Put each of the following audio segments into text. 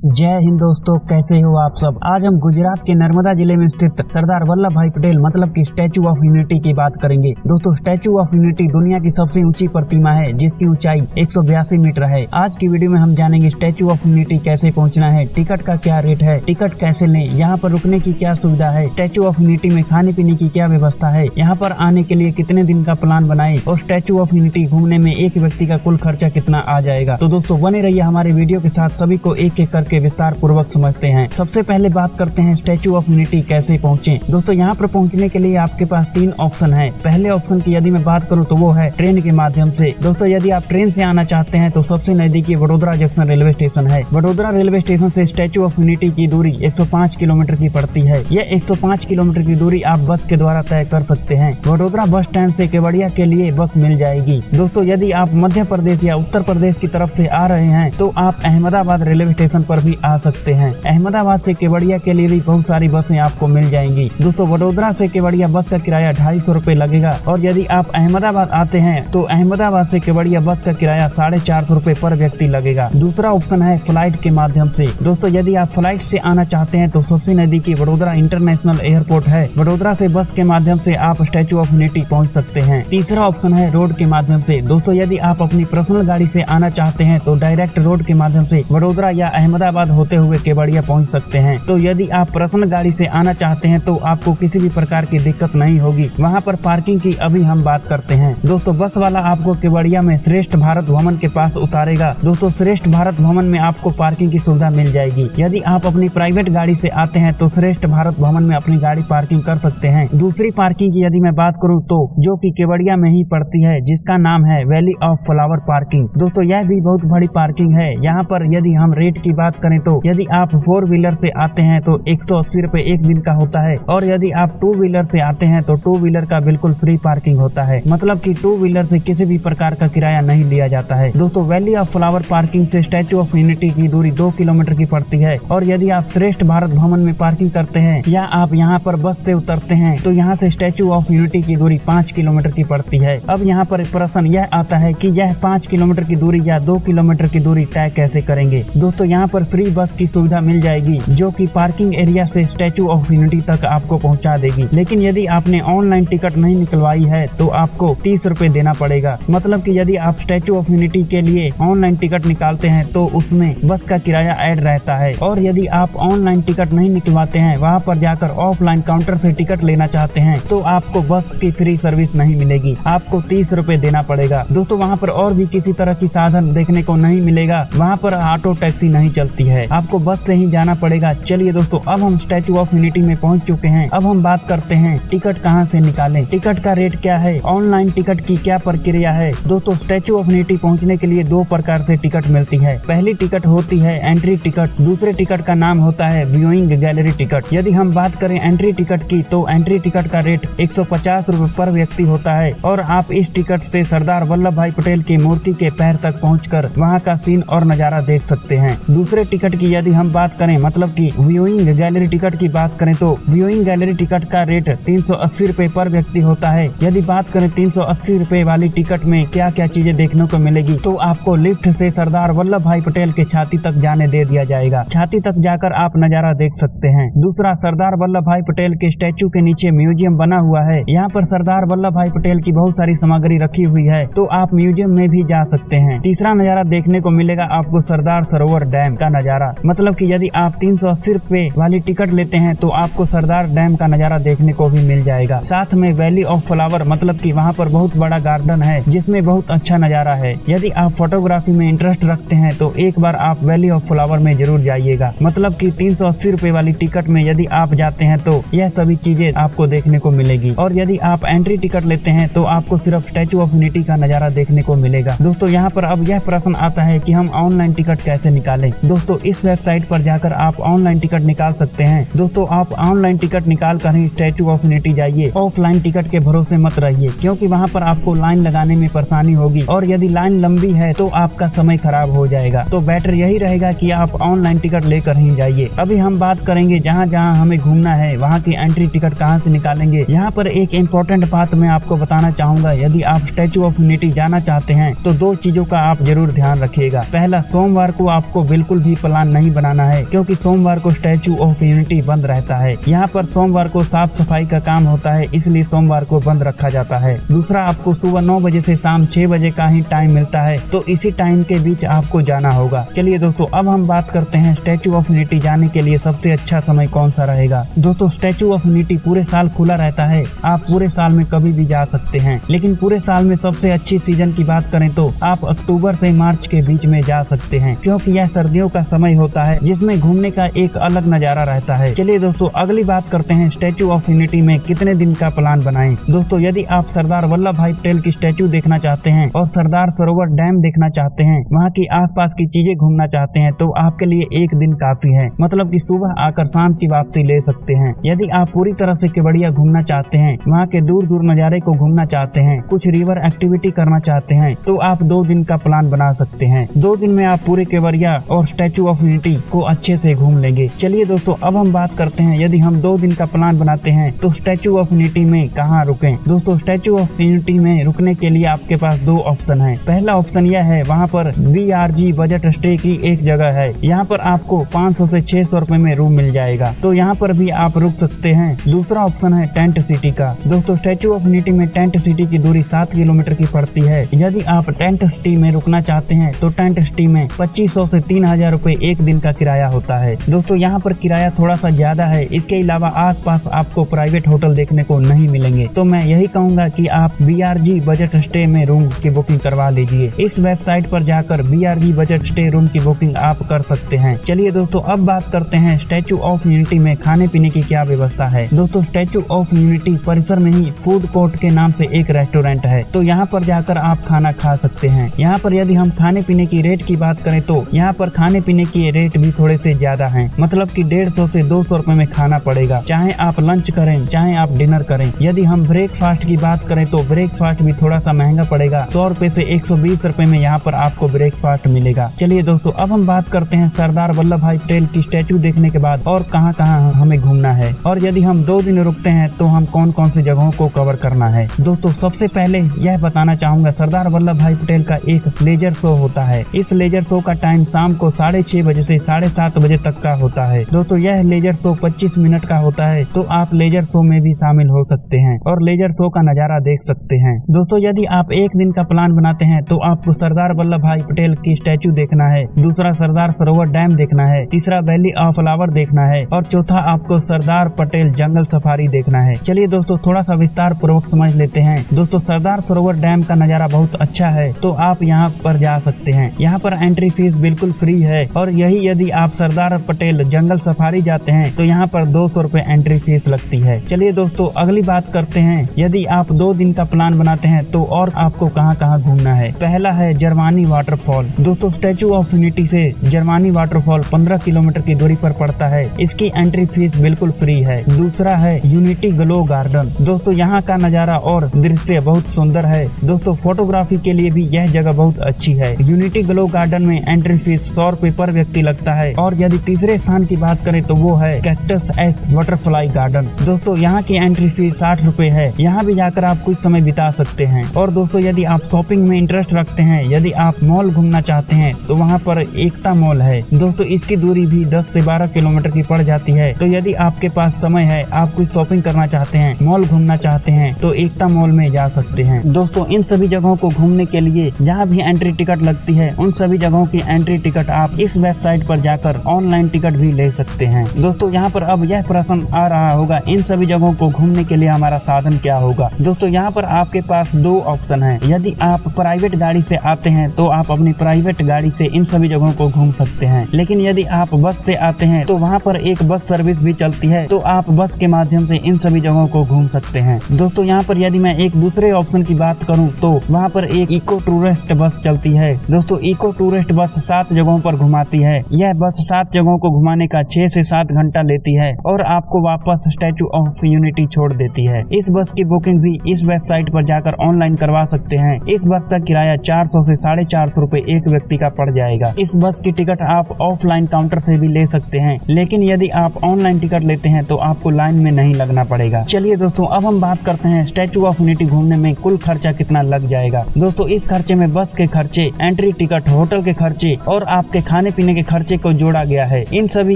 जय हिंद दोस्तों, कैसे हो आप सब। आज हम गुजरात के नर्मदा जिले में स्थित सरदार वल्लभ भाई पटेल मतलब कि स्टैचू ऑफ यूनिटी की बात करेंगे। दोस्तों, स्टैचू ऑफ यूनिटी दुनिया की सबसे ऊंची प्रतिमा है जिसकी ऊंचाई 182 मीटर है। आज की वीडियो में हम जानेंगे स्टैचू ऑफ यूनिटी कैसे पहुंचना है, टिकट का क्या रेट है, टिकट कैसे लें, यहाँ पर रुकने की क्या सुविधा है, स्टैचू ऑफ यूनिटी में खाने पीने की क्या व्यवस्था है, यहाँ पर आने के लिए कितने दिन का प्लान बनाए और स्टैचू ऑफ यूनिटी घूमने में एक व्यक्ति का कुल खर्चा कितना आ जाएगा। तो दोस्तों बने रहिए हमारे वीडियो के साथ, सभी को एक एक करके विस्तार पूर्वक समझते हैं। सबसे पहले बात करते हैं स्टैचू ऑफ यूनिटी कैसे पहुंचे। दोस्तों, यहाँ पर पहुंचने के लिए आपके पास 3 ऑप्शन है। पहले ऑप्शन की यदि मैं बात करूँ तो वो है ट्रेन के माध्यम से। दोस्तों, यदि आप ट्रेन से आना चाहते हैं तो सबसे नजदीकी वडोदरा जंक्शन रेलवे स्टेशन है। वडोदरा रेलवे स्टेशन से स्टैचू ऑफ यूनिटी की दूरी 105 किलोमीटर की पड़ती है। यह 105 किलोमीटर की दूरी आप बस के द्वारा तय कर सकते हैं। वडोदरा बस स्टैंड से केवड़िया के लिए बस मिल जाएगी। दोस्तों, यदि आप मध्य प्रदेश या उत्तर प्रदेश की तरफ से आ रहे हैं तो आप अहमदाबाद रेलवे स्टेशन पर भी आ सकते हैं। अहमदाबाद से केवड़िया के लिए भी बहुत सारी बसें आपको मिल जाएंगी। दोस्तों, वडोदरा से केवड़िया बस का किराया 250 रूपए लगेगा और यदि आप अहमदाबाद आते हैं तो अहमदाबाद से केवड़िया बस का किराया 450 रूपए पर व्यक्ति लगेगा। दूसरा ऑप्शन है फ्लाइट के माध्यम से। दोस्तों, यदि आप फ्लाइट से आना चाहते हैं तो सबसे नजदीकी वडोदरा इंटरनेशनल एयरपोर्ट है। वडोदरा से बस के माध्यम से आप स्टैचू ऑफ यूनिटी पहुंच सकते हैं। तीसरा ऑप्शन है रोड के माध्यम से। दोस्तों, यदि आप अपनी पर्सनल गाड़ी से आना चाहते हैं तो डायरेक्ट रोड के माध्यम से वडोदरा या अहमदाबाद होते हुए केवड़िया पहुंच सकते हैं। तो यदि आप पर्सनल गाड़ी से आना चाहते हैं तो आपको किसी भी प्रकार की दिक्कत नहीं होगी। वहां पर पार्किंग की अभी हम बात करते हैं। दोस्तों, बस वाला आपको केवड़िया में श्रेष्ठ भारत भवन के पास उतारेगा। दोस्तों, श्रेष्ठ भारत भवन में आपको पार्किंग की सुविधा मिल जाएगी। यदि आप अपनी प्राइवेट गाड़ी से आते हैं तो श्रेष्ठ भारत भवन में अपनी गाड़ी पार्किंग कर सकते हैं। दूसरी पार्किंग की यदि मैं बात करूँ तो जो कि केवड़िया में ही पड़ती है, जिसका नाम है वैली ऑफ फ्लावर पार्किंग। दोस्तों, यह भी बहुत बड़ी पार्किंग है। यहाँ पर यदि हम रेट की बात करें तो यदि आप 4 व्हीलर से आते हैं तो 180 रूपए एक दिन का होता है और यदि आप 2 व्हीलर से आते हैं तो 2 व्हीलर का बिल्कुल फ्री पार्किंग होता है। मतलब कि 2 व्हीलर से किसी भी प्रकार का किराया नहीं लिया जाता है। दोस्तों, वैली ऑफ फ्लावर पार्किंग से स्टैचू ऑफ यूनिटी की दूरी 2 किलोमीटर की पड़ती है और यदि आप श्रेष्ठ भारत भवन में पार्किंग करते हैं या आप यहाँ पर बस से उतरते हैं तो यहाँ से स्टैचू ऑफ यूनिटी की दूरी 5 किलोमीटर की पड़ती है। अब यहाँ पर प्रश्न यह आता है कि यह 5 किलोमीटर की दूरी या 2 किलोमीटर की दूरी तय कैसे करेंगे। दोस्तों, यहाँ पर फ्री बस की सुविधा मिल जाएगी जो कि पार्किंग एरिया से स्टैचू ऑफ यूनिटी तक आपको पहुंचा देगी। लेकिन यदि आपने ऑनलाइन टिकट नहीं निकलवाई है तो आपको 30 रूपए देना पड़ेगा। मतलब कि यदि आप स्टैचू ऑफ यूनिटी के लिए ऑनलाइन टिकट निकालते हैं तो उसमें बस का किराया ऐड रहता है और यदि आप ऑनलाइन टिकट नहीं निकलवाते हैं, वहाँ पर जाकर ऑफलाइन काउंटर से टिकट लेना चाहते हैं तो आपको बस की फ्री सर्विस नहीं मिलेगी, आपको 30 रूपए देना पड़ेगा। दोस्तों, वहाँ पर और भी किसी तरह की साधन देखने को नहीं मिलेगा। वहाँ पर ऑटो टैक्सी नहीं चलती है, आपको बस से ही जाना पड़ेगा। चलिए दोस्तों, अब हम स्टैचू ऑफ यूनिटी में पहुंच चुके हैं। अब हम बात करते हैं टिकट कहां से निकालें, टिकट का रेट क्या है, ऑनलाइन टिकट की क्या प्रक्रिया है। दोस्तों, स्टैचू ऑफ यूनिटी पहुंचने के लिए 2 प्रकार से टिकट मिलती है। पहली टिकट होती है एंट्री टिकट, दूसरे टिकट का नाम होता है व्यूइंग गैलरी टिकट। यदि हम बात करें एंट्री टिकट की तो एंट्री टिकट का रेट 150 रूपए पर व्यक्ति होता है और आप इस टिकट से सरदार वल्लभ भाई पटेल की मूर्ति के पैर तक पहुँचकर वहाँ का सीन और नजारा देख सकते हैं। दूसरे टिकट की यदि हम बात करें मतलब की व्यूइंग गैलरी टिकट की बात करें तो व्यूइंग गैलरी टिकट का रेट 380 रूपए पर व्यक्ति होता है। यदि बात करें 380 रूपए वाली टिकट में क्या क्या चीजें देखने को मिलेगी तो आपको लिफ्ट से सरदार वल्लभ भाई पटेल के छाती तक जाने दे दिया जाएगा। छाती तक जाकर आप नजारा देख सकते हैं। दूसरा, सरदार वल्लभ भाई पटेल के स्टैचू के नीचे म्यूजियम बना हुआ है। यहाँ पर सरदार वल्लभ भाई पटेल की बहुत सारी सामग्री रखी हुई है तो आप म्यूजियम में भी जा सकते हैं। तीसरा नजारा देखने को मिलेगा आपको सरदार सरोवर डैम का नजारा। मतलब कि यदि आप 380 रूपए वाली टिकट लेते हैं तो आपको सरदार डैम का नजारा देखने को भी मिल जाएगा। साथ में वैली ऑफ फ्लावर मतलब कि वहाँ पर बहुत बड़ा गार्डन है जिसमें बहुत अच्छा नजारा है। यदि आप फोटोग्राफी में इंटरेस्ट रखते हैं तो एक बार आप वैली ऑफ फ्लावर में जरूर जाइएगा। मतलब कि 380 रूपए वाली टिकट में यदि आप जाते हैं तो यह सभी चीजें आपको देखने को मिलेगी और यदि आप एंट्री टिकट लेते हैं तो आपको सिर्फ स्टैचू ऑफ यूनिटी का नजारा देखने को मिलेगा। दोस्तों, यहाँ पर अब यह प्रश्न आता है कि हम ऑनलाइन टिकट कैसे निकालें। दोस्तों, इस वेबसाइट पर जाकर आप ऑनलाइन टिकट निकाल सकते हैं। दोस्तों, आप ऑनलाइन टिकट निकाल कर ही स्टैचू ऑफ यूनिटी जाइए। ऑफलाइन टिकट के भरोसे मत रहिए क्योंकि वहाँ पर आपको लाइन लगाने में परेशानी होगी और यदि लाइन लंबी है तो आपका समय खराब हो जाएगा। तो बेटर यही रहेगा कि आप ऑनलाइन टिकट लेकर ही जाइए। अभी हम बात करेंगे जहाँ जहाँ हमें घूमना है वहाँ की एंट्री टिकट कहाँ से निकालेंगे। यहाँ पर एक इम्पोर्टेंट बात मैं आपको बताना चाहूँगा। यदि आप स्टैचू ऑफ यूनिटी जाना चाहते हैं तो 2 चीजों का आप जरूर ध्यान रखिएगा। पहला, सोमवार को आपको बिल्कुल भी भी प्लान नहीं बनाना है, क्योंकि सोमवार को स्टैचू ऑफ यूनिटी बंद रहता है। यहाँ पर सोमवार को साफ सफाई का काम होता है, इसलिए सोमवार को बंद रखा जाता है। दूसरा, आपको सुबह 9 बजे से शाम 6 बजे का ही टाइम मिलता है, तो इसी टाइम के बीच आपको जाना होगा। चलिए दोस्तों, अब हम बात करते हैं स्टैचू ऑफ यूनिटी जाने के लिए सबसे अच्छा समय कौन सा रहेगा। दोस्तों, स्टैचू ऑफ यूनिटी पूरे साल खुला रहता है, आप पूरे साल में कभी भी जा सकते हैं। लेकिन पूरे साल में सबसे अच्छी सीजन की बात करें तो आप अक्टूबर से मार्च के बीच में जा सकते हैं, क्योंकि यह सर्दियों का समय होता है जिसमें घूमने का एक अलग नजारा रहता है। चलिए दोस्तों, अगली बात करते हैं स्टैचू ऑफ यूनिटी में कितने दिन का प्लान बनाएं। दोस्तों, यदि आप सरदार वल्लभ भाई पटेल की स्टैचू देखना चाहते हैं और सरदार सरोवर डैम देखना चाहते हैं, वहाँ की आसपास की चीजें घूमना चाहते हैं, तो आपके लिए एक दिन काफी है। मतलब कि सुबह आकर शाम की वापसी ले सकते हैं। यदि आप पूरी तरह से केवड़िया घूमना चाहते हैं, वहाँ के दूर दूर नज़ारे को घूमना चाहते हैं, कुछ रिवर एक्टिविटी करना चाहते हैं, तो आप 2 दिन का प्लान बना सकते हैं। 2 दिन में आप पूरे केवड़िया और स्टैचू ऑफ यूनिटी को अच्छे से घूम लेंगे। चलिए दोस्तों, अब हम बात करते हैं यदि हम 2 दिन का प्लान बनाते हैं तो स्टैचू ऑफ यूनिटी में कहाँ रुकें। दोस्तों, स्टैचू ऑफ यूनिटी में रुकने के लिए आपके पास 2 ऑप्शन है। पहला ऑप्शन यह है, वहाँ पर BRG बजट स्टे की एक जगह है, यहाँ पर आपको 500 से 600 रुपए में रूम मिल जाएगा, तो यहाँ पर भी आप रुक सकते हैं। दूसरा ऑप्शन है टेंट सिटी का। दोस्तों, स्टैचू ऑफ यूनिटी में टेंट सिटी की दूरी 7 किलोमीटर की पड़ती है। यदि आप टेंट सिटी में रुकना चाहते हैं तो टेंट सिटी में 2500 से 3000 रुपए एक दिन का किराया होता है। दोस्तों, यहाँ पर किराया थोड़ा सा ज्यादा है। इसके अलावा आसपास आपको प्राइवेट होटल देखने को नहीं मिलेंगे, तो मैं यही कहूँगा कि आप BRG बजट स्टे में रूम की बुकिंग करवा लीजिए। इस वेबसाइट पर जाकर BRG बजट स्टे रूम की बुकिंग आप कर सकते हैं। चलिए दोस्तों, अब बात करते हैं स्टैचू ऑफ यूनिटी में खाने पीने की क्या व्यवस्था है। दोस्तों, स्टैचू ऑफ यूनिटी परिसर में ही फूड कोर्ट के नाम से एक रेस्टोरेंट है, तो यहाँ पर जाकर आप खाना खा सकते हैं। यहाँ पर यदि हम खाने पीने की रेट की बात करें तो यहाँ पर खाने पीने की रेट भी थोड़े से ज्यादा हैं। मतलब कि 150 से 200 रुपए में खाना पड़ेगा, चाहे आप लंच करें चाहे आप डिनर करें। यदि हम ब्रेकफास्ट की बात करें तो ब्रेकफास्ट भी थोड़ा सा महंगा पड़ेगा, 100 रुपए से 120 रुपए में यहाँ पर आपको ब्रेकफास्ट मिलेगा। चलिए दोस्तों, अब हम बात करते हैं सरदार वल्लभ भाई पटेल की स्टैचू देखने के बाद और कहाँ कहाँ हमें घूमना है, और यदि हम 2 दिन रुकते हैं तो हम कौन कौन सी जगहों को कवर करना है। दोस्तों, सबसे पहले यह बताना चाहूंगा, सरदार वल्लभ भाई पटेल का एक लेजर शो होता है। इस लेजर शो का टाइम शाम को 6:30 बजे से 7:30 बजे तक का होता है। दोस्तों, यह लेजर शो 25 मिनट का होता है, तो आप लेजर शो में भी शामिल हो सकते हैं और लेजर शो का नजारा देख सकते हैं। दोस्तों, यदि आप एक दिन का प्लान बनाते हैं तो आपको सरदार वल्लभ भाई पटेल की स्टैचू देखना है, दूसरा सरदार सरोवर डैम देखना है, तीसरा वैली ऑफ फ्लावर देखना है और चौथा आपको सरदार पटेल जंगल सफारी देखना है। चलिए दोस्तों, थोड़ा सा विस्तार पूर्वक समझ लेते हैं। दोस्तों, सरदार सरोवर डैम का नजारा बहुत अच्छा है, तो आप यहाँ पर जा सकते हैं। यहाँ पर एंट्री फीस बिल्कुल फ्री है, और यही यदि आप सरदार पटेल जंगल सफारी जाते हैं तो यहाँ पर 200 रुपए एंट्री फीस लगती है। चलिए दोस्तों, अगली बात करते हैं, यदि आप 2 दिन का प्लान बनाते हैं तो और आपको कहाँ कहाँ घूमना है। पहला है जर्मानी वाटरफॉल। दोस्तों, स्टैचू ऑफ यूनिटी से जर्मानी वाटरफॉल 15 किलोमीटर की दूरी पर पड़ता है। इसकी एंट्री फीस बिल्कुल फ्री है। दूसरा है यूनिटी ग्लो गार्डन। दोस्तों, यहाँ का नजारा और दृश्य बहुत सुंदर है। दोस्तों, फोटोग्राफी के लिए भी यह जगह बहुत अच्छी है। यूनिटी ग्लो गार्डन में एंट्री फीस 100 रुपए पर व्यक्ति लगता है। और यदि तीसरे स्थान की बात करें तो वो है कैक्टस एस बटरफ्लाई गार्डन। दोस्तों, यहाँ की एंट्री फीस 60 रुपए है। यहाँ भी जाकर आप कुछ समय बिता सकते हैं। और दोस्तों, यदि आप शॉपिंग में इंटरेस्ट रखते हैं, यदि आप मॉल घूमना चाहते हैं तो वहाँ पर एकता मॉल है। दोस्तों, इसकी दूरी भी 10 से 12 किलोमीटर की पड़ जाती है। तो यदि आपके पास समय है, आप कुछ शॉपिंग करना चाहते हैं, मॉल घूमना चाहते हैं, तो एकता मॉल में जा सकते हैं। दोस्तों, इन सभी जगहों को घूमने के लिए जहाँ भी एंट्री टिकट लगती है, उन सभी जगहों की एंट्री टिकट आप इस वेबसाइट पर जाकर ऑनलाइन टिकट भी ले सकते हैं। दोस्तों, यहाँ पर अब यह प्रश्न आ रहा होगा, इन सभी जगहों को घूमने के लिए हमारा साधन क्या होगा। दोस्तों, यहाँ पर आपके पास 2 ऑप्शन है। यदि आप प्राइवेट गाड़ी से आते हैं तो आप अपनी प्राइवेट गाड़ी से इन सभी जगहों को घूम सकते हैं। लेकिन यदि आप बस से आते हैं तो वहाँ पर एक बस सर्विस भी चलती है, तो आप बस के माध्यम से इन सभी जगहों को घूम सकते हैं। दोस्तों, यहाँ पर यदि मैं एक दूसरे ऑप्शन की बात करूँ तो वहाँ पर एक इको टूरिस्ट बस चलती है। दोस्तों, इको टूरिस्ट बस 7 जगहों पर घुमाती है। यह बस 7 जगहों को घुमाने का 6 से 7 घंटा लेती है और आपको वापस स्टैचू ऑफ यूनिटी छोड़ देती है। इस बस की बुकिंग भी इस वेबसाइट पर जाकर ऑनलाइन करवा सकते हैं। इस बस का किराया 400 से 450 रुपए एक व्यक्ति का पड़ जाएगा। इस बस की टिकट आप ऑफलाइन काउंटर से भी ले सकते हैं, लेकिन यदि आप ऑनलाइन टिकट लेते हैं तो आपको लाइन में नहीं लगना पड़ेगा। चलिए दोस्तों, अब हम बात करते हैं स्टैचू ऑफ यूनिटी घूमने में कुल खर्चा कितना लग जाएगा। दोस्तों, इस खर्चे में बस के खर्चे, एंट्री टिकट, होटल के खर्चे और आपके खाने खाने पीने के खर्चे को जोड़ा गया है। इन सभी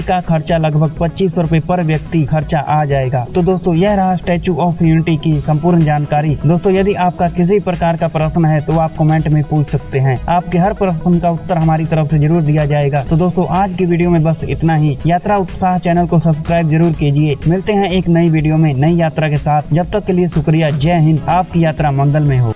का खर्चा लगभग 2500 रुपए पर व्यक्ति खर्चा आ जाएगा। तो दोस्तों यह रहा स्टैचू ऑफ यूनिटी की संपूर्ण जानकारी। दोस्तों यदि आपका किसी प्रकार का प्रश्न है तो आप कमेंट में पूछ सकते हैं। आपके हर प्रश्न का उत्तर हमारी तरफ से जरूर दिया जाएगा। तो दोस्तों आज की वीडियो में बस इतना ही। यात्रा उत्साह चैनल को सब्सक्राइब जरूर कीजिए। मिलते हैं एक नई वीडियो में नई यात्रा के साथ। जब तक के लिए शुक्रिया। जय हिंद। आपकी यात्रा मंगल में हो।